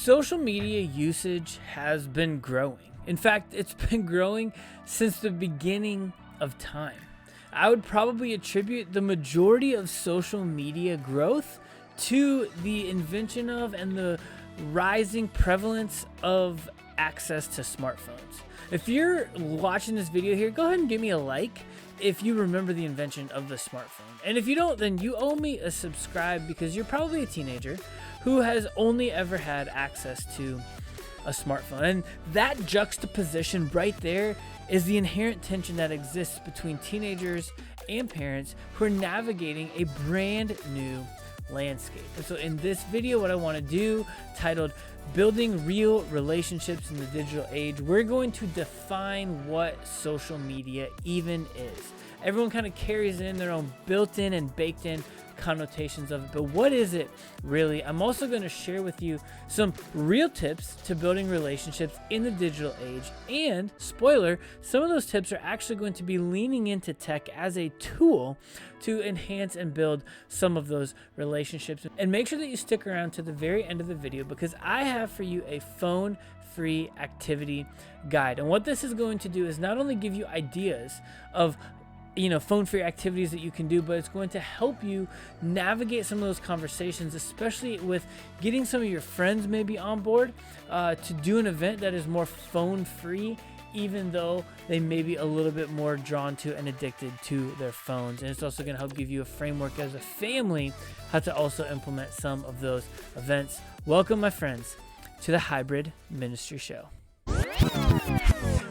Social media usage has been growing. In fact, it's been growing since the beginning of time. I would probably attribute the majority of social media growth to the invention of and the rising prevalence of access to smartphones. If you're watching this video here, go ahead and give me a like if you remember the invention of the smartphone. And if you don't, then you owe me a subscribe, because you're probably a teenager who has only ever had access to a smartphone. And that juxtaposition right there is the inherent tension that exists between teenagers and parents who are navigating a brand new landscape. And so in this video, what I want to do, titled Building Real Relationships in the Digital Age, we're going to define what social media even is. Everyone kind of carries in their own built-in and baked-in connotations of it, but what is it really? I'm also going to share with you some real tips to building relationships in the digital age, and spoiler, some of those tips are actually going to be leaning into tech as a tool to enhance and build some of those relationships. And make sure that you stick around to the very end of the video, because I have for you a phone-free activity guide. And what this is going to do is not only give you ideas of phone-free activities that you can do, but it's going to help you navigate some of those conversations, especially with getting some of your friends maybe on board to do an event that is more phone-free, even though they may be a little bit more drawn to and addicted to their phones. And it's also going to help give you a framework as a family how to also implement some of those events. Welcome, my friends, to the Hybrid Ministry Show.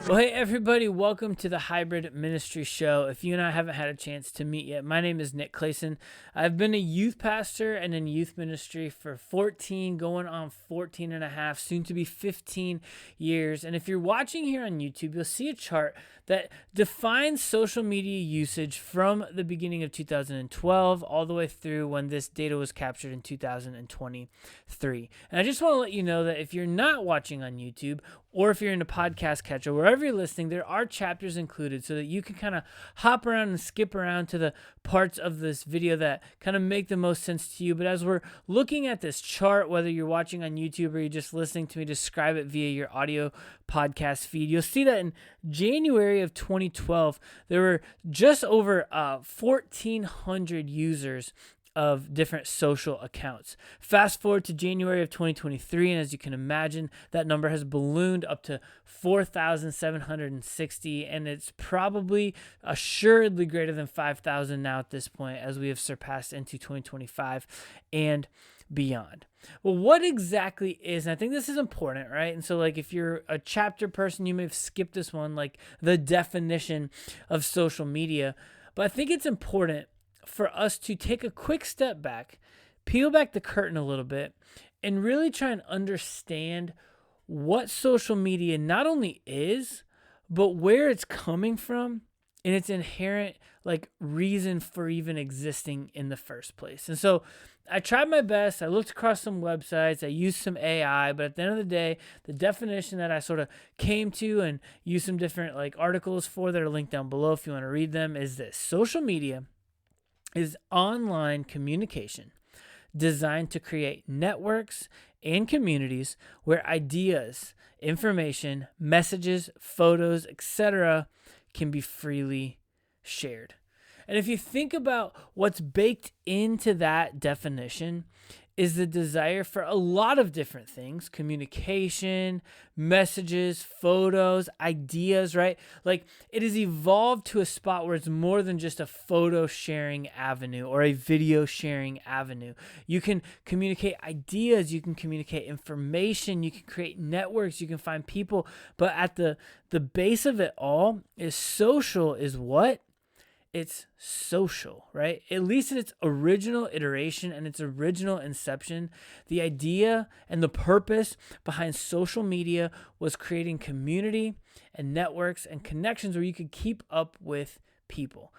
Well, hey everybody, welcome to the Hybrid Ministry Show. If you and I haven't had a chance to meet yet, my name is Nick Clason. I've been a youth pastor and in youth ministry for 14, going on 14 and a half, soon to be 15 years. And if you're watching here on YouTube, you'll see a chart that defines social media usage from the beginning of 2012 all the way through when this data was captured in 2023. And I just want to let you know that if you're not watching on YouTube, or if you're in a podcast catcher, wherever you're listening, there are chapters included so that you can kind of hop around and skip around to the parts of this video that kind of make the most sense to you. But as we're looking at this chart, whether you're watching on YouTube or you're just listening to me describe it via your audio podcast feed, you'll see that in January of 2012, there were just over 1,400 users of different social accounts. Fast forward to January of 2023, and as you can imagine, that number has ballooned up to 4,760, and it's probably assuredly greater than 5,000 now at this point, as we have surpassed into 2025 and beyond. Well, what exactly is, and I think this is important, right? And so like if you're a chapter person, you may have skipped this one, like the definition of social media, but I think it's important for us to take a quick step back, peel back the curtain a little bit, and really try and understand what social media not only is, but where it's coming from and its inherent reason for even existing in the first place. And so I tried my best. I looked across some websites. I used some AI, but at the end of the day, the definition that I sort of came to and used some different articles for that are linked down below if you want to read them is this: social media is online communication designed to create networks and communities where ideas, information, messages, photos, etc. can be freely shared. And if you think about what's baked into that definition is the desire for a lot of different things: communication, messages, photos, ideas, right? It has evolved to a spot where it's more than just a photo sharing avenue or a video sharing avenue. You can communicate ideas, you can communicate information, you can create networks, you can find people, but at the base of it all is social is what? It's social, right? At least in its original iteration and its original inception, the idea and the purpose behind social media was creating community and networks and connections where you could keep up with people.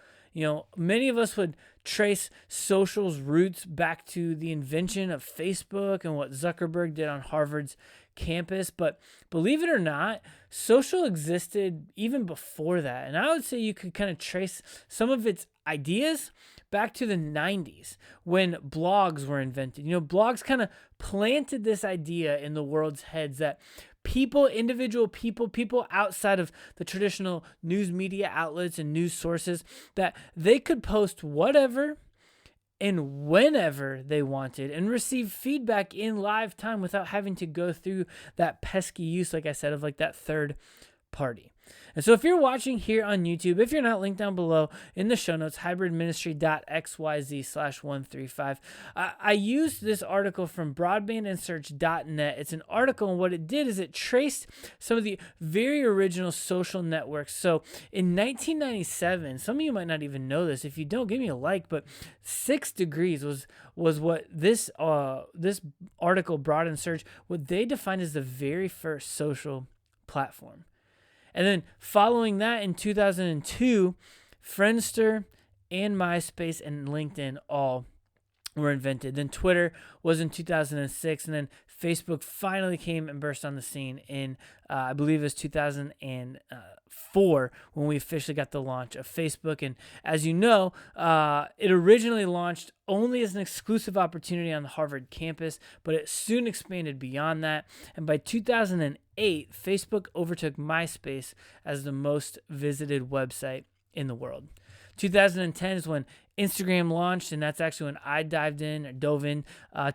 Many of us would trace social's roots back to the invention of Facebook and what Zuckerberg did on Harvard's campus. But believe it or not, social existed even before that. And I would say you could kind of trace some of its ideas back to the 90s when blogs were invented. Blogs kind of planted this idea in the world's heads that individual people outside of the traditional news media outlets and news sources, that they could post whatever and whenever they wanted and receive feedback in live time without having to go through that pesky use, like I said, of like that third party. And so if you're watching here on YouTube, if you're not, linked down below in the show notes, hybridministry.xyz/135. I used this article from broadbandandsearch.net. It's an article, and what it did is it traced some of the very original social networks. So in 1997, some of you might not even know this. If you don't, give me a like, but 6 degrees was what this article, Broad and Search, what they defined as the very first social platform. And then following that, in 2002, Friendster and MySpace and LinkedIn all were invented. Then Twitter was in 2006, and then Facebook finally came and burst on the scene in, I believe it was 2004, when we officially got the launch of Facebook. And as you know, it originally launched only as an exclusive opportunity on the Harvard campus, but it soon expanded beyond that. And by 2008, Facebook overtook MySpace as the most visited website in the world. 2010 is when Instagram launched, and that's actually when I dove in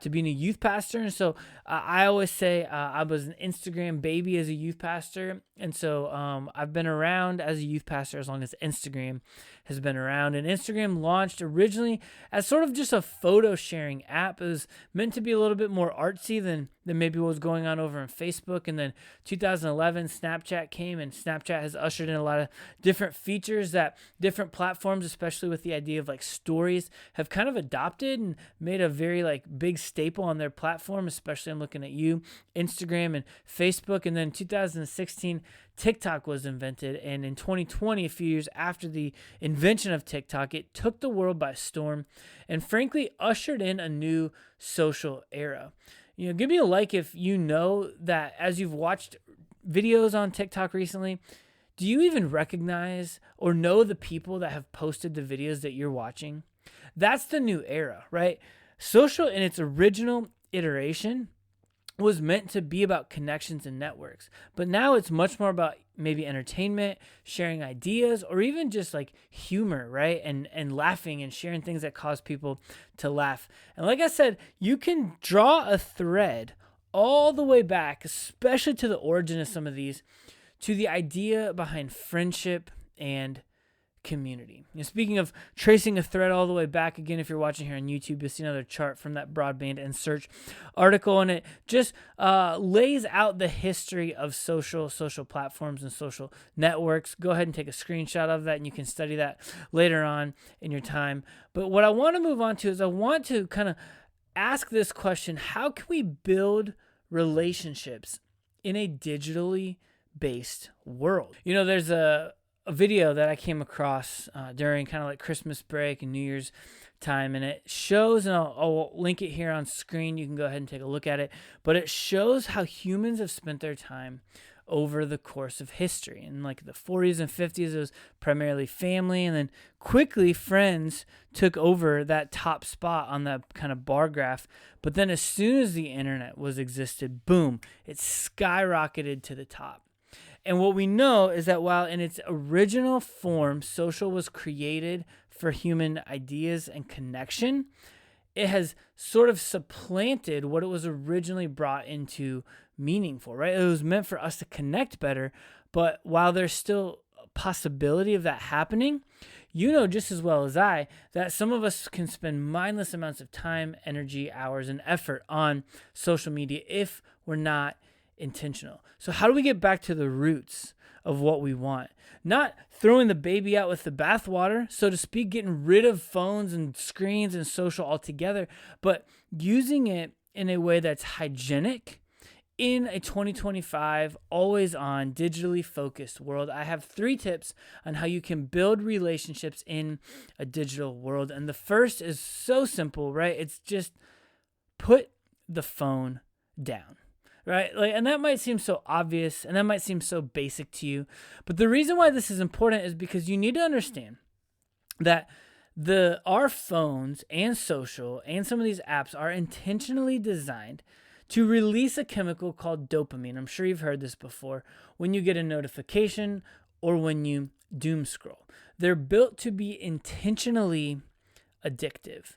to being a youth pastor. And so I always say I was an Instagram baby as a youth pastor. And so I've been around as a youth pastor as long as Instagram has been around. And Instagram launched originally as sort of just a photo sharing app. It was meant to be a little bit more artsy than maybe what was going on over on Facebook. And then 2011, Snapchat came, and Snapchat has ushered in a lot of different features that different platforms, especially with the idea of like stories, have kind of adopted and made a very like big staple on their platform. Especially I'm looking at you, Instagram and Facebook. And then 2016, TikTok was invented, and in 2020, a few years after the invention of TikTok, it took the world by storm and frankly ushered in a new social era. Give me a like if you know that as you've watched videos on TikTok recently, do you even recognize or know the people that have posted the videos that you're watching? That's the new era, right? Social in its original iteration was meant to be about connections and networks, but now it's much more about maybe entertainment, sharing ideas, or even just like humor, right? And laughing and sharing things that cause people to laugh. And like I said, you can draw a thread all the way back, especially to the origin of some of these, to the idea behind friendship and community. Speaking of tracing a thread all the way back, again, if you're watching here on YouTube, you'll see another chart from that Broadband and Search article, and it just lays out the history of social platforms and social networks. Go ahead and take a screenshot of that, and you can study that later on in your time. But what I want to move on to is I want to kind of ask this question: how can we build relationships in a digitally based world? There's a video that I came across during kind of like Christmas break and New Year's time, and it shows, and I'll link it here on screen. You can go ahead and take a look at it, but it shows how humans have spent their time over the course of history. In like the 40s and 50s, it was primarily family, and then quickly friends took over that top spot on that kind of bar graph. But then as soon as the internet existed, boom, it skyrocketed to the top. And what we know is that while in its original form, social was created for human ideas and connection, it has sort of supplanted what it was originally brought into meaning for, right? It was meant for us to connect better, but while there's still a possibility of that happening, just as well as I, that some of us can spend mindless amounts of time, energy, hours, and effort on social media if we're not intentional. So how do we get back to the roots of what we want? Not throwing the baby out with the bathwater, so to speak, getting rid of phones and screens and social altogether, but using it in a way that's hygienic in a 2025, always on, digitally focused world, I have 3 tips on how you can build relationships in a digital world. And the first is so simple, right? It's just put the phone down, right? And that might seem so obvious and that might seem so basic to you. But the reason why this is important is because you need to understand that our phones and social and some of these apps are intentionally designed to release a chemical called dopamine. I'm sure you've heard this before. When you get a notification or when you doom scroll, they're built to be intentionally addictive.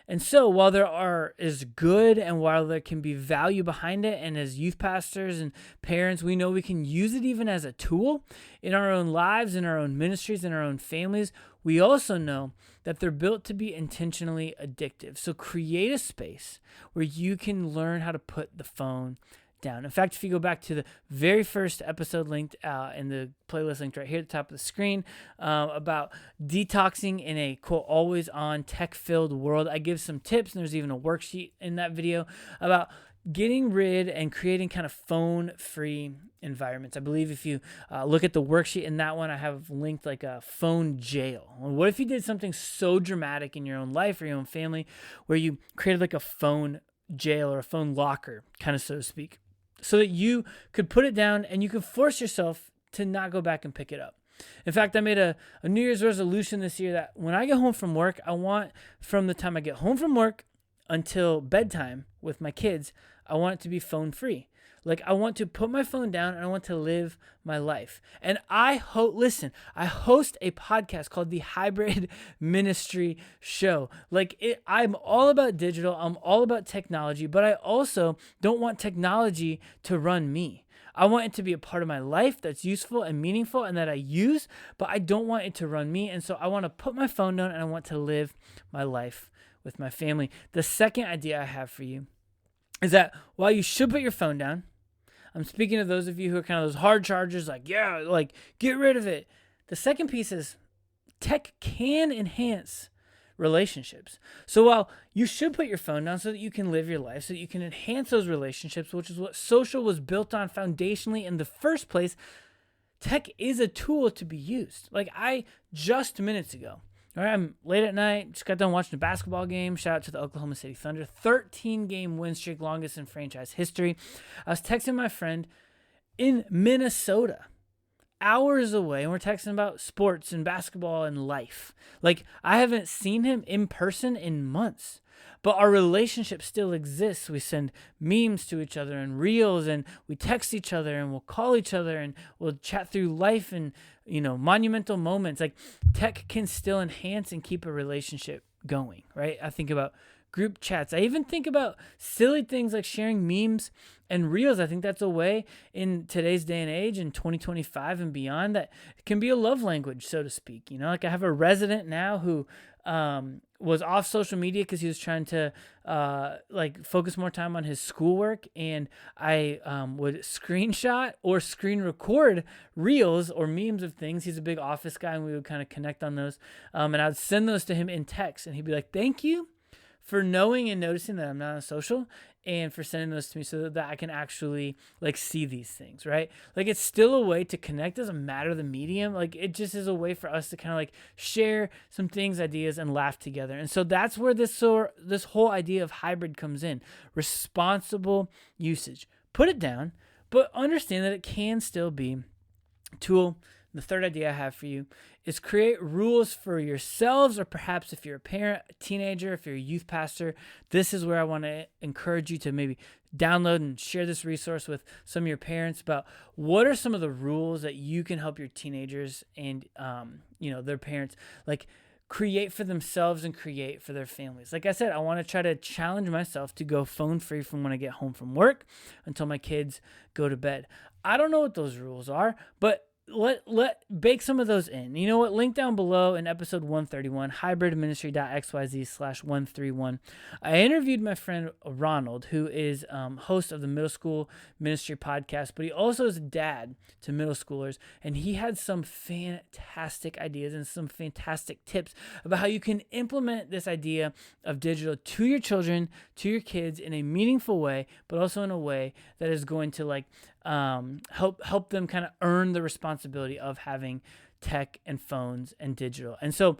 And so while there is good and while there can be value behind it, and as youth pastors and parents, we know we can use it even as a tool in our own lives, in our own ministries, in our own families, we also know that they're built to be intentionally addictive. So create a space where you can learn how to put the phone down. In fact, if you go back to the very first episode linked in the playlist linked right here at the top of the screen about detoxing in a quote always on tech-filled world, I give some tips, and there's even a worksheet in that video about getting rid and creating kind of phone-free environments. I believe if you look at the worksheet in that one, I have linked like a phone jail. What if you did something so dramatic in your own life or your own family where you created like a phone jail or a phone locker, kind of so to speak, so that you could put it down and you could force yourself to not go back and pick it up. In fact, I made a New Year's resolution this year that when I get home from work, I want from the time I get home from work until bedtime with my kids, I want it to be phone free. Like I want to put my phone down and I want to live my life. And I host a podcast called the Hybrid Ministry Show. I'm all about digital. I'm all about technology, but I also don't want technology to run me. I want it to be a part of my life that's useful and meaningful and that I use, but I don't want it to run me. And so I want to put my phone down and I want to live my life with my family. The second idea I have for you is that while you should put your phone down, I'm speaking to those of you who are kind of those hard chargers, get rid of it. The second piece is tech can enhance relationships. So while you should put your phone down so that you can live your life, so that you can enhance those relationships, which is what social was built on foundationally in the first place, tech is a tool to be used. I just minutes ago, all right, I'm late at night, just got done watching a basketball game. Shout out to the Oklahoma City Thunder. 13-game win streak, longest in franchise history. I was texting my friend in Minnesota, hours away, and we're texting about sports and basketball and life. I haven't seen him in person in months, but our relationship still exists. We send memes to each other and reels, and we text each other, and we'll call each other, and we'll chat through life and monumental moments. Tech can still enhance and keep a relationship going, right? I think about group chats. I even think about silly things like sharing memes and reels. I think that's a way in today's day and age, in 2025 and beyond, that can be a love language, so to speak. I have a resident now who was off social media because he was trying to focus more time on his schoolwork, and I would screenshot or screen record reels or memes of things. He's a big office guy, and we would kind of connect on those, and I would send those to him in text, and he'd be like, thank you for knowing and noticing that I'm not on social, and for sending those to me so that I can actually see these things, right? It's still a way to connect. Doesn't matter the medium. It just is a way for us to kind of share some things, ideas, and laugh together. And so that's where this whole idea of hybrid comes in. Responsible usage. Put it down, but understand that it can still be a tool. The third idea I have for you is create rules for yourselves, or perhaps if you're a parent, a teenager, if you're a youth pastor, this is where I want to encourage you to maybe download and share this resource with some of your parents about what are some of the rules that you can help your teenagers and their parents create for themselves and create for their families. Like I said, I want to try to challenge myself to go phone free from when I get home from work until my kids go to bed. I don't know what those rules are, but let bake some of those in. You know what? Link down below in episode 131, hybridministry.xyz/131. I interviewed my friend Ronald, who is host of the Middle School Ministry podcast, but he also is a dad to middle schoolers, and he had some fantastic ideas and some fantastic tips about how you can implement this idea of digital to your children, to your kids in a meaningful way, but also in a way that is going to help them kind of earn the responsibility of having tech and phones and digital. And so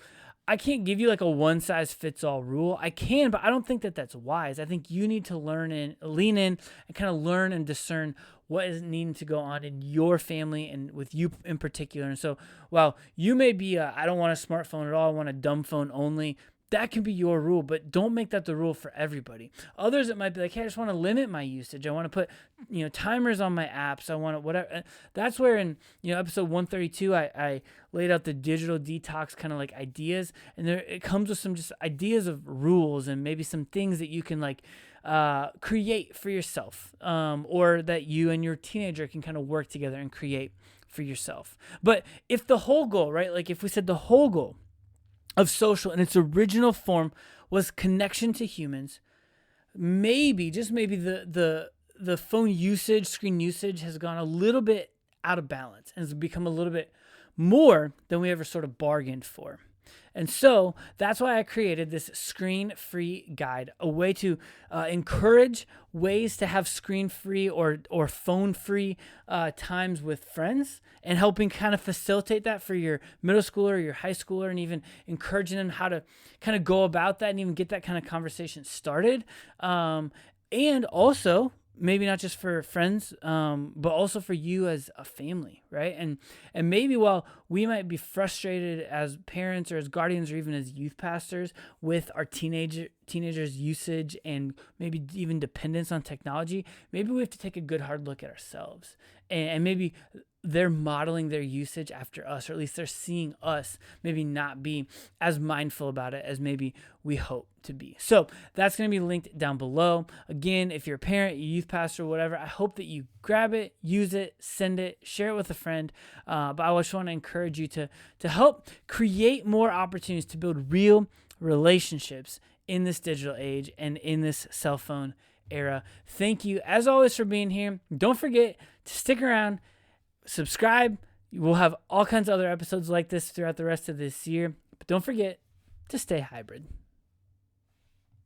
I can't give you like a one size fits all rule. I can, but I don't think that that's wise. I think you need to lean in and kind of learn and discern what is needing to go on in your family and with you in particular. And so while you may be I don't want a smartphone at all, I want a dumb phone only, that can be your rule, but don't make that the rule for everybody. Others, it might be like, hey, I just want to limit my usage. I want to put, timers on my apps. I want to whatever. That's where in, episode 132, I laid out the digital detox kind of like ideas, and there it comes with some just ideas of rules and maybe some things that you can create for yourself, or that you and your teenager can kind of work together and create for yourself. But if the whole goal, right? Like if we said the whole goal of social in its original form was connection to humans, maybe, just maybe the phone usage, screen usage has gone a little bit out of balance and has become a little bit more than we ever sort of bargained for. And so that's why I created this screen-free guide, a way to encourage ways to have screen-free or phone-free times with friends, and helping kind of facilitate that for your middle schooler or your high schooler, and even encouraging them how to kind of go about that and even get that kind of conversation started. And also, maybe not just for friends, but also for you as a family, right? And maybe while we might be frustrated as parents or as guardians or even as youth pastors with our teenagers' usage and maybe even dependence on technology, maybe we have to take a good hard look at ourselves. And maybe they're modeling their usage after us, or at least they're seeing us maybe not be as mindful about it as maybe we hope to be. So that's going to be linked down below. Again, if you're a parent, a youth pastor, whatever, I hope that you grab it, use it, send it, share it with a friend. But I just want to encourage you to help create more opportunities to build real relationships in this digital age and in this cell phone era. Thank you, as always, for being here. Don't forget to stick around, subscribe. We'll have all kinds of other episodes like this throughout the rest of this year. But don't forget to stay hybrid.